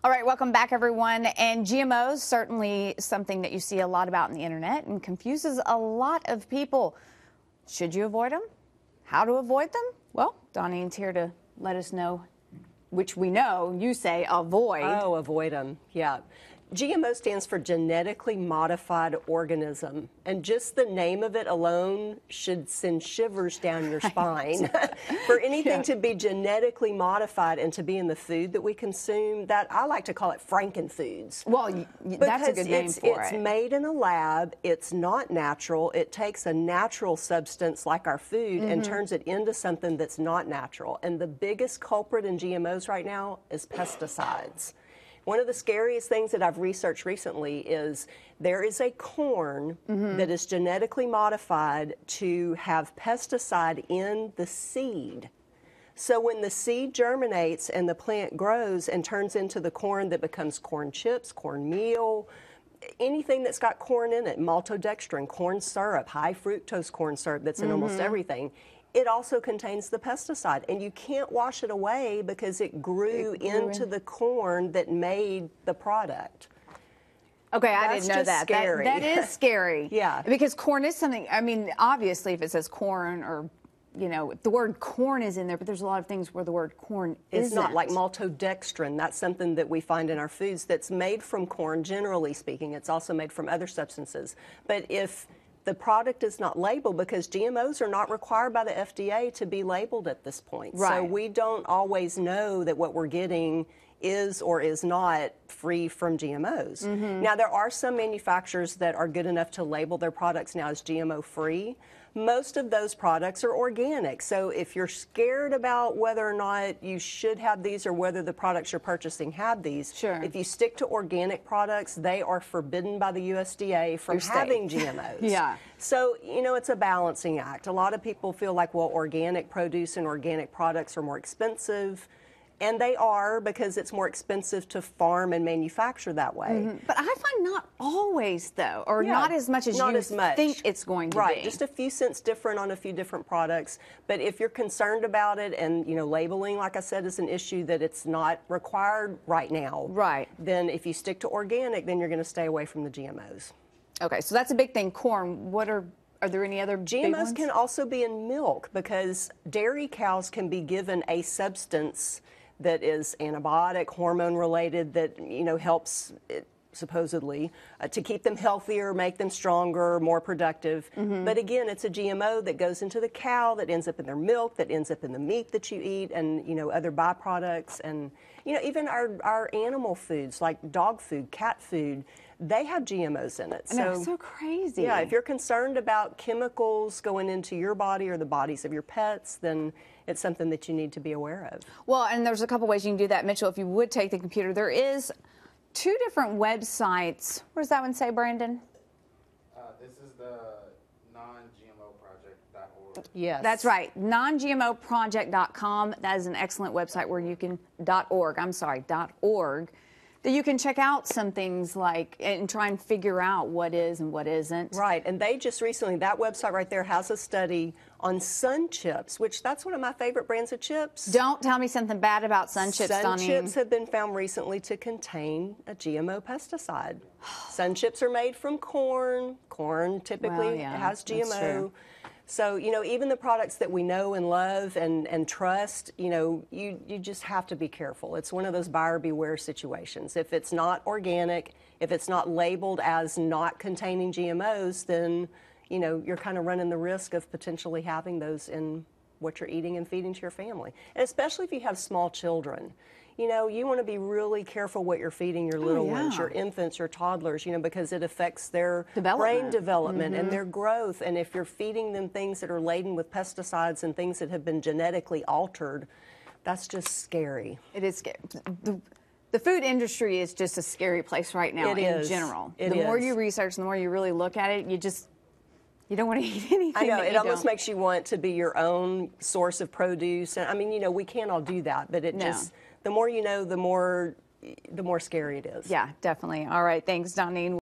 All right, welcome back, everyone. And GMOs, certainly something that you see a lot about on the internet and confuses a lot of people. Should you avoid them? How to avoid them? Well, Doneane's here to let us know, which we know you say avoid. Oh, avoid them, yeah. GMO stands for genetically modified organism, and just the name of it alone should send shivers down your spine. For anything to be genetically modified and to be in the food that we consume, that I like to call it frankenfoods. Well, that's a good name for it. It's made in a lab, it's not natural, it takes a natural substance like our food and turns it into something that's not natural. And the biggest culprit in GMOs right now is pesticides. One of the scariest things that I've researched recently is there is a corn that is genetically modified to have pesticide in the seed. So when the seed germinates and the plant grows and turns into the corn that becomes corn chips, cornmeal, anything that's got corn in it, maltodextrin, corn syrup, high fructose corn syrup that's in almost everything, it also contains the pesticide, and you can't wash it away because it grew into the corn that made the product. Okay, I didn't know that. Scary. That is scary. Yeah. Because corn is something, I mean, obviously if it says corn or, you know, the word corn is in there, but there's a lot of things where the word corn isn't. It's not like maltodextrin. That's something that we find in our foods that's made from corn, generally speaking. It's also made from other substances. But if the product is not labeled, because GMOs are not required by the FDA to be labeled at this point. Right. So we don't always know that what we're getting is or is not free from GMOs. Now, there are some manufacturers that are good enough to label their products now as GMO-free. Most of those products are organic. So if you're scared about whether or not you should have these or whether the products you're purchasing have these, if you stick to organic products, they are forbidden by the USDA from having GMOs. Yeah. So, you know, it's a balancing act. A lot of people feel like, well, organic produce and organic products are more expensive. And they are, because it's more expensive to farm and manufacture that way. But I find not always, though, or not as much as you think it's going to be. Right, just a few cents different on a few different products. But if you're concerned about it and, you know, labeling, like I said, is an issue that it's not required right now. Right. Then if you stick to organic, then you're going to stay away from the GMOs. Okay, so that's a big thing. Corn, are there any other big ones? GMOs can also be in milk, because dairy cows can be given a substance that is antibiotic, hormone related, that, you know, helps supposedly to keep them healthier, make them stronger, more productive. But again, it's a GMO that goes into the cow, that ends up in their milk, that ends up in the meat that you eat, and, you know, other byproducts. And, you know, even our animal foods like dog food, cat food, they have GMOs in it. I know, it's so crazy. Yeah, if you're concerned about chemicals going into your body or the bodies of your pets, then it's something that you need to be aware of. Well, and there's a couple ways you can do that. Mitchell, if you would take the computer, there is 2 different websites. What does that one say, Brandon? This is the non-GMOproject.org. Yes. That's right, non-GMOproject.com. That is an excellent website where you can, .org, that you can check out some things like, and try and figure out what is and what isn't. Right, and they just recently, that website right there has a study on Sun Chips, which that's one of my favorite brands of chips. Don't tell me something bad about Sun Chips, Doneane. Sun Chips have been found recently to contain a GMO pesticide. Sun Chips are made from corn. Corn typically has GMO. So, you know, even the products that we know and love and trust, you know, you just have to be careful. It's one of those buyer beware situations. If it's not organic, if it's not labeled as not containing GMOs, then, you know, you're kind of running the risk of potentially having those in what you're eating and feeding to your family. And especially if you have small children. You know, you want to be really careful what you're feeding your little ones, your infants, your toddlers, you know, because it affects their brain development and their growth. And if you're feeding them things that are laden with pesticides and things that have been genetically altered, that's just scary. It is scary. The food industry is just a scary place right now in general. The more you research, the more you really look at it, you don't want to eat anything. I know, it almost makes you want to be your own source of produce. And I mean, you know, we can't all do that, but it just, the more you know, the more scary it is. Yeah, definitely. All right, thanks, Doneane.